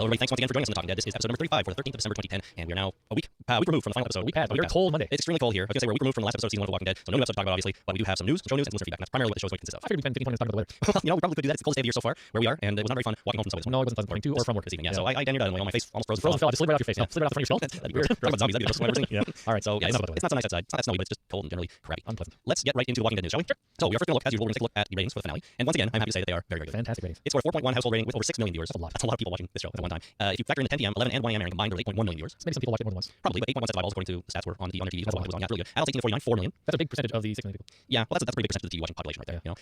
Hello, everybody. Thanks once again for joining us on The Talking Dead. This is episode number 35 for the 13th of December 2010, and we are now a week removed from the final episode. A week past. Cold Monday. It's extremely cold here. I was going to say we're a week removed from the last episode of season 1 of The Walking Dead, so no new episode to talk about, obviously, but we do have some news, show news, and listener feedback. And that's primarily what the show is going to consist of. I figured we'd been taking 20 minutes talking about the weather. Well, we probably could do that. It's the coldest day of the year so far, where we are, and it was not very fun walking home from subway this morning. No, it wasn't pleasant to or from work this evening. Yeah, so I damn near done. My face almost froze. Fell. Just slid right off your face. Yeah. Slid right off the front of your skull. That'd be weird. Talk about zombies. That'd be the first one I've ever seen. Yeah. All right. So yeah, it's not so nice outside. It's not that snowy, but it's just cold and generally crappy. Unpleasant. Let's get right into The Walking Dead news, shall we? Sure. So we are first going to look, as usual, we're going to take a look at the ratings for the finale. And once again, I'm happy to say that they are very, very good. Fantastic ratings. It's got a 4.1 household rating with over 6 million viewers. That's a lot. That's a lot of people watching this show at one time. If you factor in the 10 p.m., 11 and 1 a.m. airing combined, there are 8.1 million viewers. So maybe some people watch it more than once. Probably, but 8.1 sets of eyeballs according to the stats were on their TVs. That's a lot. Yeah, really good. Adults 18 to 49, 4 million. That's a big percentage of the 6 million people. Yeah, well, that's a pretty big percentage of the TV watching population right there. Yeah.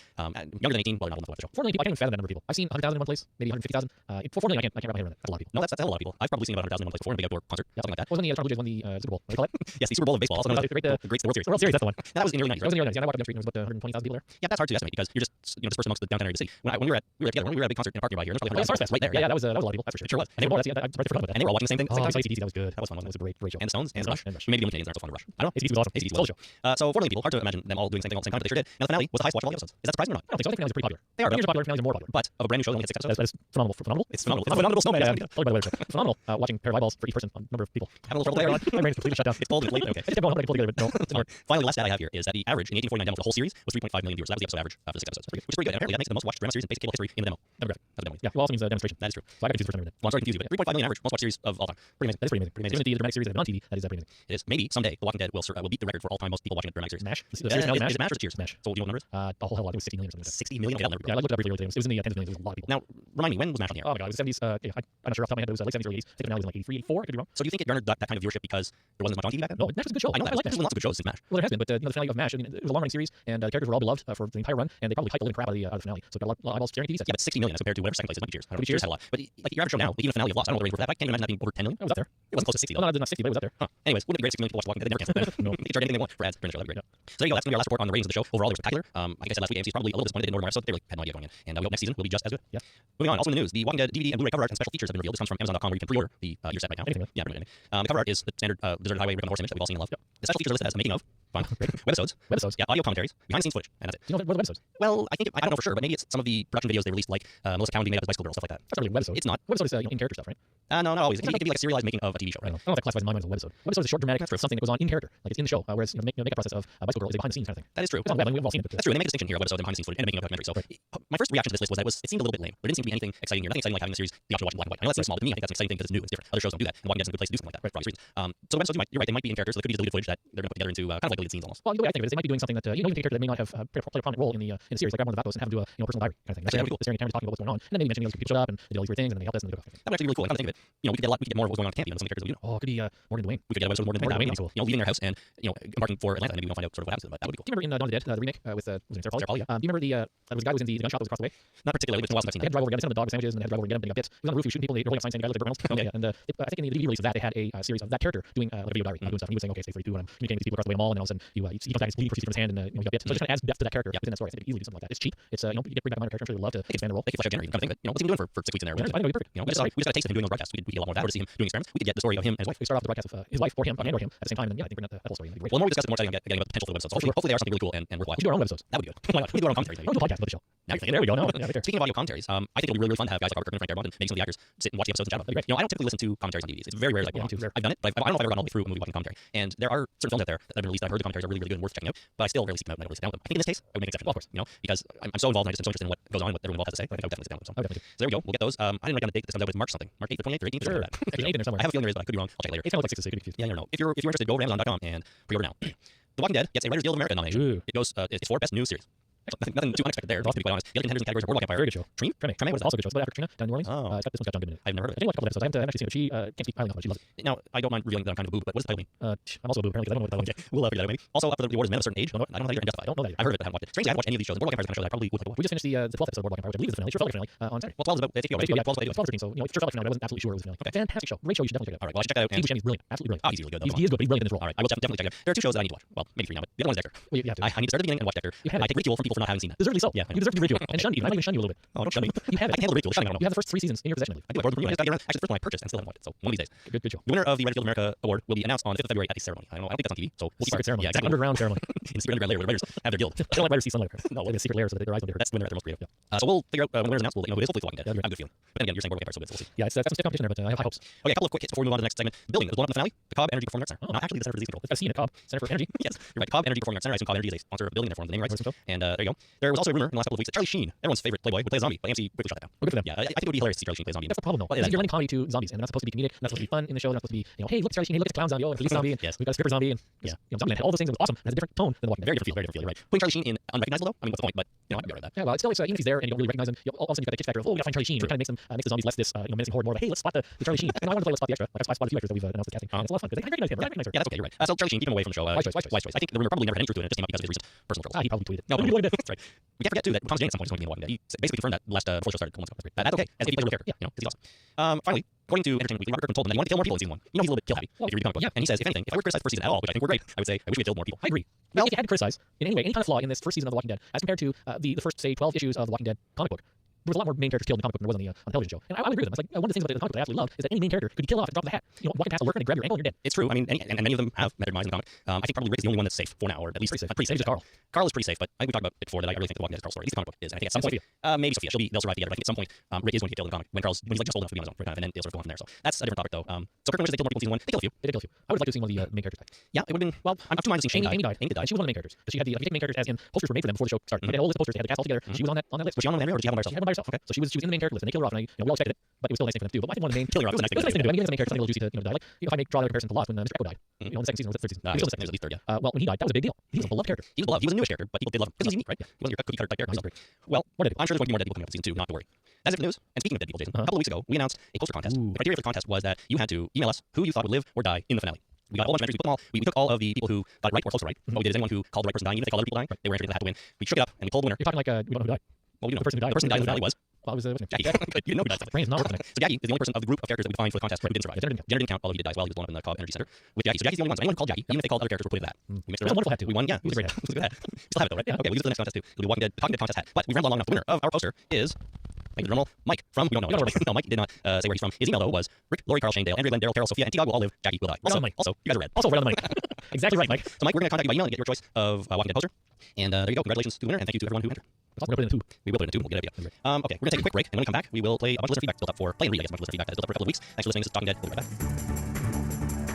Younger than 18, well, they're not old enough to watch the show. 4 million people. I can't even fathom that number of people. I've seen 100,000 in one place, maybe 150,000. For 4 million, I can't wrap my head around that. That's a lot of people. No, that's a hell of a lot of people. I've probably seen about 100,000 in one place before in a big outdoor concert. Yeah, something like that. Wasn't the Toronto Blue Jays won the Super Bowl? What do you call it? Yes, the Super Bowl of baseball, also known as the World Series. The World Series, that's the one. Now, that was in the early 90s, That was right? in the early 90s. Yeah, I walked up the street and there was about 120,000 people there. Yeah, that's hard to estimate because you're just dispersed amongst the downtown area of the city. When we were together, when we were at a big concert in a park nearby here, and there's probably 100,000 right there. Yeah, that was a lot of people. That's for sure. It sure was. And they were, I forgot about that. And they were all watching the same thing. Oh, AC/DC, that was good. That was fun. That was a great show. And Stones and Rush. Rush. Maybe the only Canadians aren't so fond of Rush. I don't know. AC/DC was awesome. AC/DC Soul was. show. So 4 million people, hard to imagine them all doing the same thing all at the same time, but they sure did. Now the finale was the highest watched of all the episodes. Is that surprising or not? I don't think so. I think finales are pretty popular. They are, Finales are popular. Finales are more popular. but of a brand new show that only had 6 episodes. That is phenomenal. Phenomenal. It's phenomenal. It's phenomenal snowman. Yeah. Totally by the way. Phenomenal. Watching a pair of eyeballs for each person on number of people. Having a little trouble there. My brain's completely shut down. It's cold and late. Okay. I just kept going. I pulled together, but no. It didn't work. Finally, the last stat I have here is that the average in 1849 demo for the whole series was 3.5 million viewers. So that was the episode average for the 6 episodes, which is pretty good. And apparently that makes it the most watched drama series in basic cable history in the demo. Demographic. That's a demo. Yeah, well, also means demonstration. That is true. So I got confused for some reason. Well, I'm sorry to confuse you, but 3.5 million average, most watched series of all time. Pretty amazing. That is pretty amazing. Pretty amazing. Even the dramatic series that have been on TV, that is pretty amazing. It is. Maybe someday The Walking Dead will beat the record for all time most people watching a dramatic series. MASH? The Is series finale it MASH? MASH or Cheers? MASH. So do you know what the number is? A whole hell lot. It was 60 million or something like that. 60 million? Okay, that number. Yeah, I looked it up briefly earlier today. It was in the tens of millions. It was a lot of people. Now, remind me, when was MASH on the air? Oh my god, it was 70s. I'm not sure off the top of my head, but it was late 70s, early 80s. I think the finale was in like 83, 84. I could be wrong. So do you think it garnered that kind of viewership because there wasn't as much on TV back then? No, MASH was a good show. I know that. I like There's MASH. been lots of good shows since MASH. Well, there has been, but the finale of MASH, I mean, it was a long-running series, and the characters were all beloved for the entire run, and they probably hyped the living crap out of the finale. So it got a lot of eyeballs staring at TV sets. Yeah, but 60 million as compared to whatever second place is. Might be Cheers. I don't know. Maybe Cheers had a lot. But like your average show now, even a finale of Lost, I don't know what the rating for that. I can't even imagine that being over 10 million. It was up there. It wasn't close to 60 Oh, though. no, not 60, but it was up there. Huh. Anyways, wouldn't it be great if 6 million people watch Walking Dead? They never can. No. They can charge anything they want for ads during the show. That'd be great. So there you go. That's going to be our last report on the ratings of the show. Overall, they were spectacular. Like I said last week, AMC is probably a little disappointed they ignored more episodes. They really had no idea going in. And we hope next season will be just as good. Yeah. Moving on, also in the news, the Walking Dead DVD and Blu-ray cover art and special features have been revealed. This comes from Amazon.com where you can pre-order the your set right now. Anything, really. Yeah, pretty much anything. The cover art is the standard deserted highway rip on the horse image that we've all seen and loved. The special features are listed as the making of, fun, webisodes, Webisodes. yeah, audio commentaries, behind the scenes footage, and that's it. Do you know what webisodes? Well, I don't know for sure, but maybe it's some of the production videos they released, like Melissa Cowan being made up as Bicycle Girl, stuff like that. That's not really a webisode. It's not. Webisode is in-character stuff, right? No, not always. It can be like a serialized making of a TV show, I right? don't know if that classifies in my mind as a webisode. Webisode is a short dramatic something that goes on in character, like it's in the show, whereas the makeup process of Bicycle Girl is a behind-the-scenes kind of thing. That is true. It's on web, and we've all seen it. But That's true. And they make a distinction here of webisode and behind the scenes footage and the making of a documentary. So my first reaction to this list was that it seemed a little bit lame. There didn't seem to be anything exciting here. Nothing exciting like having the series the option to watch in black and white. I know that seems small, but to me, I think that's an exciting thing because it's new, it's different. Other shows don't do that, and Walking Dead's a good place to do something like that for obvious reasons. So the webisode, you're right, they might be in character, so they could be deleted footage that they're going to put together into kind of like deleted scenes almost. Well, the way I think of it is they might be doing something that you can take a character that may not have play a prominent role in the series, like grab one of the Vatos and have them do a personal diary kind of thing. That's That'd be cool. Staring at cameras talking about what's going on, and then maybe mentioning those people showed up and they did all these weird things and then they help us and they go. That would actually be really cool. I come to think of it, we could get more of what's going on in camp, even some of the characters that we know. Oh, it could be Morgan Dwayne. We could get a webisode more than Morgan that. Dwayne, cool. Leaving their house and embarking for Atlanta, and maybe we don't find out sort of what happens to them, but that would be cool. Do you remember in Dawn of the Dead, the remake with was it Sarah Pauli? Yeah. Do you remember there was a guy who was in the gun shop that was across the way? Not particularly, but it's been a while since I've They seen had to drive over again. They sent him the dog sandwiches and they had to drive over and get him. They got bits. He was on the roof. He was shooting people. They were holding up signs saying the guy was like Burt Reynolds. Okay. Yeah, and I think in the DVD release of that they had a series of that character doing like a video diary, doing stuff. And he was saying, okay, stay 32, and I'm communicating with these people across the way in the mall, and then all of a sudden he comes back, his bleeding proceeds from his hand, and he got bit. So it just kind of adds depth to that character within that story. I think they could easily do something like that. It's cheap. It's you get bring back a minor character. I'm sure they would love to expand the role. They could flesh out Jenner. You kind of think that what's he been doing for 6 weeks in there? I think it'd be perfect. We just got a taste of him doing those broadcasts. We could get a lot more of that. Or to see him doing experiments. We could get the story of him and his wife. We start off the broadcast of his wife or him and or him at the same time, and yeah, I think bring that whole story. It'd be great. Well, the more we discuss it, the more exciting I'm getting about the potential for the websites. Hopefully they are something really cool and worthwhile. We do our own websites. That would be good. Why not? We do our own commentaries. We'll do a podcast about the show. Now you're thinking, There we go. No, yeah, right there. Speaking of audio commentaries, I think it'll be really, really fun to have guys like Robert Kirkman and Frank Darabont and maybe some of the actors sit and watch the episodes and chat about them. I don't typically listen to commentaries on DVDs. It's very rare that I put on. I've done it, but I don't know if I've ever gotten all the way through a movie watching commentary. And there are certain films out there that have been released that I've heard the commentaries are really, really good and worth checking out, but I still rarely seek them out and I never really sit down with them. I think in this case, I would make an exception, of course, because I'm so involved and I'm so interested in what goes on and what everyone involved has to say. I think I would definitely sit down with them. So there we go. We'll get those. I didn't write down the date this comes out, but it's March something. March 8th or 28th or 18th or something like that. There's 8 in there somewhere. I have a feeling there is, but I could be wrong. I'll check later. It's kind of like 6 to 6. Could be confused. Yeah, I don't know. If you're interested, go to Amazon.com and pre-order now. The Walking Dead gets a Writers Guild of America nomination. Ooh. It goes, it's for Best New Series. Nothing too unexpected there, to be quite honest. The other contenders in categories are Boardwalk Empire. Very good show. Treme? Treme was also a good show. It's about Katrina down in New Orleans. Oh. This one's got John Goodman in it. I've never heard of I it. didn't watch a couple episodes. I haven't actually seen it, but she can't speak highly enough of it. She loves it. Now, I don't mind revealing that I'm kind of a boob, but what does the title mean? I'm also a boob, apparently, because I don't know what the title Okay, we'll figure that out maybe. Also, up for the award is Men of a Certain Age. I don't know how you're identified. don't know that either. I've heard of it, but I haven't watched it. Strangely, I haven't watched any of these shows. Boardwalk Empire is the kind of show that I probably would like to watch. We just finished the 12th episode of Boardwalk Empire, which I believe is the finale. It sure felt like a finale on Saturday. Well, 12 is about HBO, right? Yeah, 12 is about 13, so it sure felt like a finale, but I wasn't absolutely sure it was a finale. Okay. Fantastic show. Great show. You should definitely check it All right, out. well, I should check that out. Steve Buscemi's brilliant. Absolutely brilliant. He's really good. He is good, but he's brilliant in this role. All right, I will definitely check it out. There are 2 shows that I need to watch. Well, maybe 3 now, but the other one is Dexter. Well, you have to. I need to start at the beginning and watch Dexter. I take ridicule from people people for not having seen that. Deservedly so. Yeah, I You deserve to be ridiculed. And shunned even. I might even shun you a little bit. Oh, don't shun me. You have I it. can handle the ridicule. Shunning, I don't know. You have the first 3 seasons in your possession, I believe. I do. I borrowed them from you. I just got to get around. Actually, the first one I purchased and still haven't watched it. So one of these days. Good show. The winner of the Redfield America Award will be announced on the 5th of February at a ceremony. I don't think that's on TV. So we'll Secret ceremony. Yeah, exactly. Underground ceremony. In the secret underground layer where the writers have their guild. I don't let writers see sunlight. No, Like a secret layer so that their eyes don't get hurt. that's when they're at their most creative. So we'll figure out when the winner's announced. We'll let you know who it is. Hopefully, The Walking Dead. Yeah, I have a good feeling. But then again, you're saying Board Game Empire, so we'll see. Yeah, it's got some stiff competition there, but I have high hopes. Okay, a couple of quick hits before we move on to the next segment. Building was blown up in the finale. The Cobb Energy Performing Arts Center. Oh. Not actually the Center for Disease Control. It's got a C in it, Cobb. Center for Energy. Yes, you're right. Cobb Energy Performing Arts Center. I assume Cobb Energy is a sponsor of the building, therefore the naming rights. So. And there you go. There was also a rumor in the last couple of weeks that Charlie Sheen, everyone's favorite Playboy, would play a zombie, but AMC quickly shut that down. Well, good for them. Yeah, I think it would be hilarious to see Charlie Sheen play a zombie. That's the problem, though. What is that? You're lending comedy to zombies, and they're not supposed to be comedic. They're not supposed to be fun in the show. They're not supposed to be, hey, look, Charlie Sheen, hey, look, it's a clown zombie, oh, it's a police zombie, and Yes. we've got a stripper zombie, and Yeah. Zombie Man. All those things. It was awesome. It has a different tone than The Walking Dead. Very different feel, you're right. Putting Charlie Sheen in unrecognizable though, I mean, what's the point? But I'd be alright with that. Yeah, well, it's still, even if he's there and you don't really recognize him, all of a sudden you've got that kick factor of, oh, we gotta find Charlie Sheen. It kind of makes the zombies less this menacing horde, more of a, hey, let's spot the Charlie Sheen. And I want to play Let's Spot the Extra. Like I've spotted a few extras that we've announced the casting. And it's a lot of fun because I recognize him. I recognize her. Yeah, that's okay, you're right. So Charlie Sheen, keep him away from the show. Wise choice. I think the rumor probably never had any truth to it. It just came out because of his recent personal troubles. He probably tweeted. No, What did that's right. We can't forget too that Thomas Jane at some point is going to be in The Walking Dead. He basically confirmed that before the show started a couple months ago. That's okay. As if he plays a real character. Yeah. You know, 'cause he's awesome. Finally, according to Entertainment Weekly, Robert Kirkman told him that he wanted to kill more people in season 1. You know, he's a little bit kill happy if you read the comic book. Yeah. And he says, if anything, if I were to criticize the first season at all, which I think we're great, I would say I wish we had killed more people. I agree. Well, if you had to criticize in any way, any kind of flaw in this first season of The Walking Dead, as compared to the first, say, 12 issues of The Walking Dead comic book, there was a lot more main characters killed in the comic book than there was on the television show. And I would agree with them. It's like one of the things about the comic book that I absolutely love is that any main character could be killed off at the drop of the hat. You know, walking past a lurker and they grab your ankle and you're dead. It's true. I mean, and many of them have met their demise in the comic. I think probably Rick is the only one that's safe for now, or at least Pretty safe. pretty safe. Just Carl. Carl is pretty safe, but I think we talked about it before that I really think The Walking Dead is Carl's story. At least the comic book is. And I think at some And point, maybe Sophia, they'll survive together. But I think at some point, Rick is going to get killed in the comic when he's like just old enough to be on his own, and then they'll sort of go on from there. So that's a different topic though. So Kirkman wishes they killed more people in season 1. They killed a few. They did kill a few. I would have liked to see one of the main characters die. Yeah, it would have been. Well, I'm too minded to see Shane die. Amy died. Amy did die. And she was one of the main characters. But she had the, if you take main characters as in posters were made for them before the show started. They had a whole list of posters. They had the cast all together. She was on that list. Was she on the or did she have one by She herself? had one by herself. Okay. So she was in the main character list, and they killed her off, and we all expected it, but it was still a nice thing for them to do. But I think one of the main Killing her off was a nice it was a nice thing to do. I mean, he has a main character, something a little juicy to die. Like if I draw a comparison to Lost when Mr. Echo died, in the second season, or was it third season? He was at least third, yeah. Well, when he died, that was a big deal. He was a beloved character. He was beloved. He was a newish character, but people did love him because he was unique, right? Yeah. He wasn't your cookie cutter type character. No, Well, what did it? I'm sure there's going to be more dead people coming up in season 2. Not to worry. That's it for news. And speaking of dead people, Jason, a couple of weeks ago we announced a poster contest. Ooh. The criteria for the contest was that you had to email us who you thought would live or die in the finale. We got a whole bunch of entries. We put them all. We took all of the people who got it right or close to right. What we did is anyone who called the right person dying, even if they called other people dying, they were entering that had to win. We shook it up and we pulled the winner. You're talking like we don't know who died. Well, we The person who died. The person who died in the finale was Well, it was what's his name? Jackie. Good. You know who died. My brain's not working tonight. So Jackie is the only person of the group of characters that we defined for the contest who didn't survive. Jenner didn't count. Jenner didn't count, although he did die as well. He was blown up in the Cobb Energy Center with Jackie. So Jackie's the only one. So anyone who called Jackie, even if they called other characters, were put into that. We mixed it It was a around. wonderful hat too. We won. Yeah, It was a great hat. It was a good hat. Still have it though, right? Yeah. Okay, we'll use it for the next contest too. It'll be Walking Dead Contest hat. But we've run long enough. The winner of our poster is. Thank you, Dremel. Mike from we don't know. No, Mike did not say where he's from. His email though was Rick, Lori, Carl, Shane, Dale, Andrew, Glenn, Daryl, Carol, Sophia, and T-Dog will all live. Jackie will die. Also, you guys are red. Also, right on the money. Exactly right, Mike. So Mike, we're going to contact you by email and get your choice of Walking Dead poster. And there you go. Congratulations to the winner, and thank you to everyone who entered. We're gonna put it in the tube. We will put it in a tube. We'll get it. Yeah. Okay, we're going to take a quick break, and when we come back, we will play a bunch of listener feedback built up for play and read. I guess a bunch of listener feedback that's built up for a couple of weeks. Thanks for listening. This is Talking Dead. We'll be right back.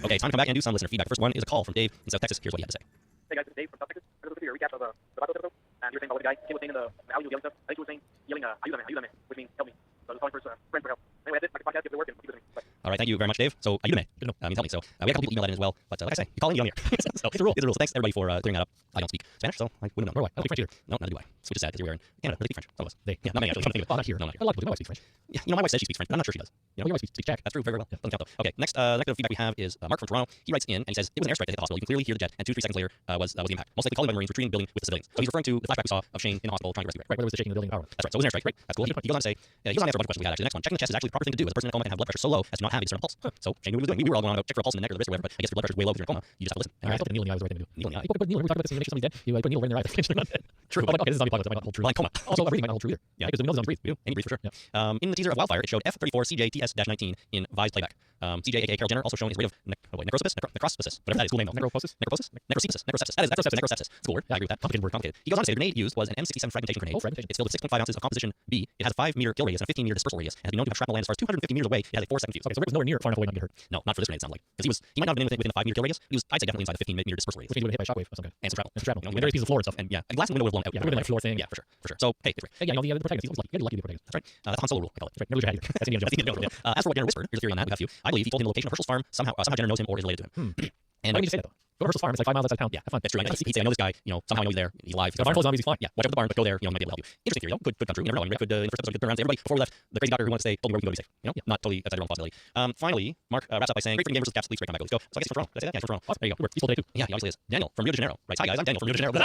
Okay, time to come back and do some listener feedback. The first one is a call from Dave in South Texas. Here's what he had to say. Hey guys, it's Dave from South Texas. I just listened to your recap of the Battles episode, and you were saying about what the guy Kim was saying in the alley was yelling stuff. I think you were saying yelling, ayúdame, ayúdame, which means help me. So I was calling for his friend for help. Anyway, that's it. Like the podcast, give it work, and keep listening. Bye. All right, thank you very much, Dave. So, ayúdame. Means help me. So, we had a couple people email that in as well. But like I say, you call in, you on here. So, it's a rule. It's a rule. So, thanks everybody for clearing that up. I don't speak Spanish, so I wouldn't know. Nor do I. I don't speak French either. No, neither do I. Which is sad because we were in Canada. They speak French. Some of us. They. Yeah, not many actually. I'm trying to think of it. Well, not here. No, not here. A lot of people do. My wife speaks French. Yeah, you know, my wife says she speaks French, but I'm not sure she does. You know, your wife speaks Czech. That's true, very well. Yeah, doesn't count though. Okay, next bit of feedback we have is Mark from Toronto. He writes in and he says, it was an airstrike that hit the hospital. You can clearly hear the jet, and 2-3 seconds later was the impact. Most likely calling by Marines retreating the building with the civilians. So he's referring to the flashback we saw of Shane in the hospital trying to rescue Ray. Right, where there was the shaking of the building power. That's right. So it was an airstrike. Right. That's cool. He goes on to say, he goes on to answer a bunch of questions we had actually. The next one, checking the chest is actually the proper thing to do as a person in a coma can have blood pressure so low as to not have a discernible pulse. So Shane knew what he was doing. We were all going on about check for a pulse in the neck or the wrist or whatever, but I guess if your blood pressure is way low because you're in a coma, you just have to listen. I thought the needle in the eye was the right thing to do. Needle in the eye. You put needle, we talked about this in the Make Sure Somebody's Dead. You put a needle right in their eye. They're not dead. True. But like, okay, this is zombie apocalypse. That might not hold true. Well, in coma. Also, breathing might not hold true either. Yeah. Because we know the zombies breathe. We do. And you breathe for sure. Yeah. In the teaser of Wildfire, it showed F34CJTS-19 in Vi's playback. CJ, aka Carol Jenner, also shown his rate of necrosis, whatever that is, cool name though. Necroposis? Necroceptus. That is necroceptus. School word. Yeah, I agree with that. Complicated word. Complicated. He goes on to say the grenade used was an M67 fragmentation grenade. Oh, fragmentation. It's filled with 6.5 ounces of composition B. It has a 5-meter kill radius and a 15-meter dispersal radius. It has been known to have shrapnel land as far as 250 meters away. It has a 4-second fuse. Okay, so Rick was nowhere near far enough away not to get hurt. No, not for this grenade, it sounds like. Because he might not have been within the 5-meter kill radius. He was, I'd say, definitely inside the 15-meter dispersal radius. Which means he would have hit by a shockwave of some kind. And some shrapnel. And shrapnel. You know, And various pieces of floor and stuff. And yeah, a glass in the window would have blown out. Yeah, it would have been like floor thing. Yeah, for sure. So, hey, it's great. Hey, yeah, you know, the protagonist, he's always like, you gotta like the protagonist. That's right. That's Han Solo rule, I call it. That's right. Never lose your hat either. That's Indiana Jones. As for what Jenner whispered, here's a theory on that. We have a few. I believe he told him the location of Herschel's farm. Somehow Jenner knows him or is related to him. And Why did you say that though? Go to Herschel's farm. It's like 5 miles outside of town. Yeah, have fun. that's true. He'd say, I know this guy, somehow I know he's there, he's alive. The barn full of zombies, he's fine. Yeah, watch out the barn, but go there, he might be able to help you. Interesting theory, though. Could come true. You never know. Rick could, in the first episode, turn around and say, everybody, before we left, the crazy doctor who wanted to stay told me where we can go to be safe. Not totally outside your own possibility. Finally, Mark wraps up by saying, great for gamers with caps, please, great comeback. Let's go. So I guess he's from Toronto. Did I say that? Yeah, he's from Toronto. There you go. He's full today too. Yeah, he obviously is. Daniel from Rio de Janeiro. Right. Hi, guys. I'm Daniel from Rio de Janeiro.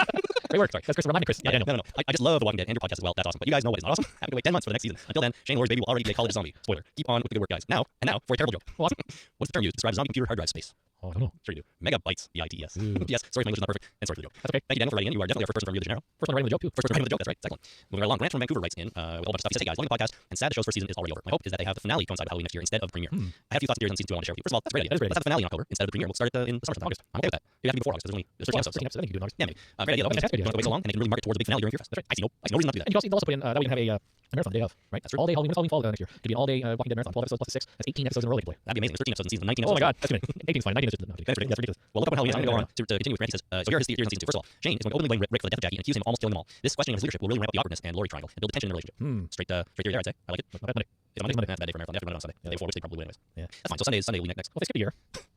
Great work. Sorry. That's Chris. Remind me, Chris. Yeah, Daniel. No. I just love the Walking Dead and your podcast as well. That's awesome. But you guys know what is not awesome? Having to wait 10 months for the next season. Until then, Shane Lorry's baby will already be a college zombie. Spoiler. Keep on with the good work, guys. Now, for a terrible joke. What? What's the term used to describe zombie computer hard drive space? Oh, I don't know. Sure you do. Megabytes. B-I-T-E-S. Ooh. Yes. Sorry if my English is not perfect. And sorry for the joke. That's okay. Thank you, Daniel, for writing in. You are definitely our first person from Rio de Janeiro. First one writing the joke too. First person writing the joke. That's right. Second one. Moving right along. Grant from Vancouver writes in with a whole bunch of stuff. He says, hey guys, loving the podcast, and sad the show's first season is already over. My hope is that they have the finale coincide with Halloween next year instead of premiere. I have a few thoughts and theories on season 2 I want to share with you. First of all, that's a great idea. That is a great Let's have the finale in October instead of the premiere. We'll start it in the summer sometime. August. I'm okay with that. It have to be before August because there's only 13 episodes. I think you can do it in August. Yeah, maybe. Great idea though. That's a good idea. Don't have to wait so long, and they can really market towards a big finale during Fear Fest. That's right. I see no reason not to do that. And you can also put in that way you can have a marathon day of, right? That's true. All day Halloween fall next year. Could be an all day Walking Dead marathon. 12 episodes plus 6. That's 18 episodes in a row they can play. That'd be amazing. There's 13 episodes in season, 19 Oh episodes. my god, that's too many. 18's fine. 19 is just That's ridiculous. Well, look up on Halloween. I'm going to go on to continue with Grant. He says, so here are his theories on season 2. First of all, Shane is going to openly blame Rick for the death of Jackie and accuse him of almost killing them all. This questioning of his leadership will really ramp up the awkwardness and Lori triangle and build tension in the relationship. Straight theory there, I'd say. I like it. Not bad Monday. It's on Monday. That's a bad day for a marathon. They have to run it on Sunday. Yeah, before which they probably win anyways. Yeah. That's fine. So Sunday will be next. Well, they skip a year.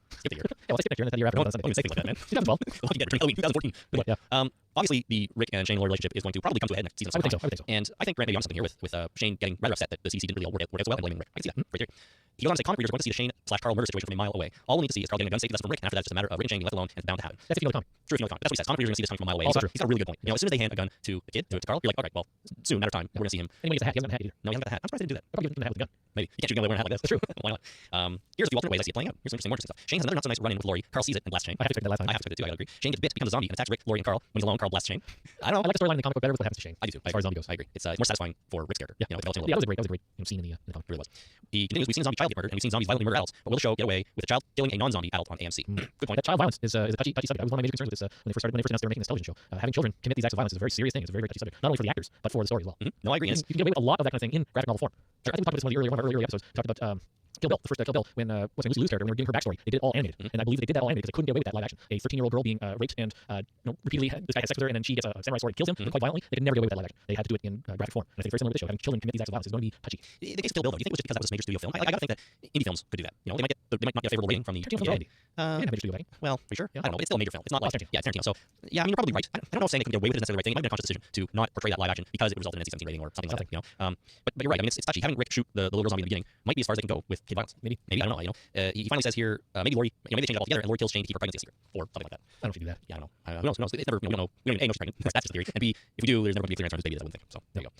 Skip the year. Yeah, well, they skip next year and then the year after on Sunday. Don't even say things like that, man. 2012. Well, you get it during Halloween 2014. Good Yeah. one. Obviously, the Rick and Shane Lori relationship is going to probably come to a head next season. I would think so. And I think Grant may be on something here with Shane getting rather upset that the CC didn't really all work out so well and blaming Rick. I can see that. Great theory. He goes on to say comic readers are going to see the Shane/Carl murder situation from a mile away. All we need to see is Carl getting a gun safety lesson from Rick, and after that, it's just a matter of Rick and Shane being left alone, and it's bound to happen. That's if you know the comic. True, if you know the comic. That's what he says. Comic readers are going to see this coming from a mile away. Also He's got a really good point. As soon as they hand a gun to a kid, to Carl, you're like, all right, well, soon, matter of time, we're going to see him. Anybody gets a hat. He hasn't got a hat either. No, he hasn't got the hat. I'm surprised they didn't do that. They're probably giving him a hat with a gun. Maybe. You can't shoot a gun away wearing a hat like this. That's true. Why not? Here's a few alternate ways I see it playing out. Here's some interesting more interesting stuff. Shane has another not so nice run in with Lori. Carl sees it and blasts Shane. I have to expect that last time. I have to expect it too. I gotta agree. Shane gets bit, becomes a zombie, and attacks Rick, Lori, and Carl. When he's alone, Carl blasts Shane. I don't know. I like the storyline in the comic book better with what happens to Shane. I do too. As far as zombie goes. I agree. It's more satisfying for Rick's character. Yeah. With the Yeah, that was a great scene in the comic. It really was. He continues, we've seen zombie child get murdered, and we've seen zombies violently murder adults, but will the show get away with a child killing a non-zombie adult on AMC? Good point. That child violence is a touchy subject. That was one of my major concerns with this when they first announced they were making this television show. Having children commit these acts of violence is a very serious thing. It's a very touchy subject, not only for the actors but for the story as well. No, I agree. You can get away with a lot of that kind of thing in graphic novel form. I think we talked about this in one of our earlier episodes. We talked about Kill Bill, the first Kill Bill, when Lucy Liu's character, when they were giving her backstory, they did it all animated, and I believe they did that all animated because they couldn't get away with that live action. A 13-year-old girl being raped and repeatedly this guy has sex with her, and then she gets a samurai sword and kills him quite violently. They could never get away with that live action. They had to do it in graphic form. And I think very similar with this show, having children commit these acts of violence is going to be touchy. The case of Kill Bill, though, do you think it was just because that was a major studio film? I gotta think that indie films could do that. They might not get a favorable rating from the. Well, are you sure? I don't know, but it's still a major film. It's not like it's Tarantino. So yeah, I mean, you're probably right. I don't know if saying they can get away with it is necessarily the right thing. It might have been a conscious decision to not portray that live action because it would result in an NC-17 rating or something like that. But you're right. I mean, it's touchy. Having Rick shoot the little girl zombie in the beginning might be as far as they can go with kid violence. Maybe I don't know. He finally says here, maybe Lori, maybe they change it all together and Lori kills Shane to keep her pregnancy a secret or something like that. I don't know if you do that. Yeah, I don't know. Who knows? It's never. We don't know. We don't even know she's pregnant. That's just a theory. And B, if we do, there's never going to be a clear answer on whose baby it is. I wouldn't think. So there you go.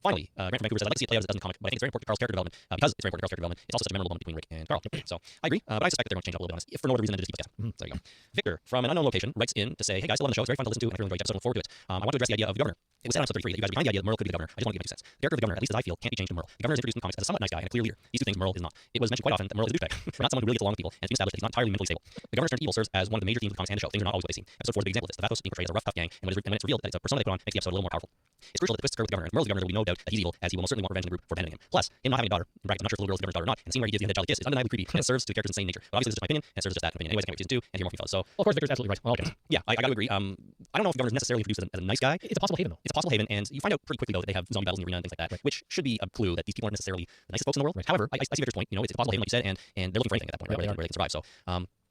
Finally, Grant from Vancouver says I'd like to see it play out as it does in the comic, but I think it's very important to Carl's character development because it's very important to Carl's character development. It's also such a memorable moment between Rick and Carl. So I agree, but I suspect that they're going to change up a little bit on this, if for no other reason than to just keep us guessing. So there you go. Victor from an unknown location writes in to say, hey guys, still love the show. It's very fun to listen to, and I really enjoyed each episode. Look forward to it. I want to address the idea of the governor. It was said on episode 33 that you guys were behind the idea that Merle could be the governor. I just want to give my 2 cents. The character of the governor, at least as I feel, can't be changed to Merle. The governor is introduced in the comics as a somewhat nice guy and a clear leader. These two things Merle is not. It was mentioned quite often that Merle is a douchebag, but not someone who really gets along with people, and it's been established that he's not entirely mentally stable. The governor's turn to evil serves as one of the major themes of the comics and the show. Things are not always what they seem. Episode 4 is a big example of this. The Vathos being portrayed as a rough, tough gang, and when it's revealed that it's a persona they put on, makes the episode a little more powerful. It's crucial that the twists occur with the governor. If Merle's the governor, there will be no doubt that he's evil, as he will most certainly want revenge in the group for abandoning him. Plus, him not having a daughter, in brackets, I'm not sure if the little girl is the governor's daughter or not, and the scene where he gives the undead child a kiss is undeniably creepy, and it serves to the character's insane nature. But obviously, this is just my opinion, and it serves just that opinion. Anyways, I can't wait for season 2 and hear more from you fellas. So, well, of course, Victor's absolutely right. Well, okay. Yeah, I gotta agree. I don't know if the governor's necessarily introduced as a nice guy. It's a possible haven, though. It's a possible haven, and you find out pretty quickly, though, that they have zombie battles in the arena and things like that, which should be a clue that these people aren't necessarily the nicest folks in the world. However, I see Victor's point. It's a possible haven, like you said, and they're looking for anything at that point, where they can survive. So,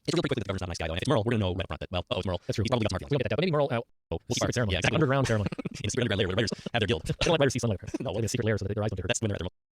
it's real pretty quickly that the governor's not a nice guy, though. And if it's Merle, we're gonna know right up front that, well, it's Merle. That's true. He's probably got smart feelings. We'll get that down. But maybe Merle, secret ceremony. Yeah, exactly. Underground ceremony. In a secret underground layer where the writers have their guild. I don't let writers see sunlight. No, Like a secret layer so that their eyes don't get hurt. that's when they're at their most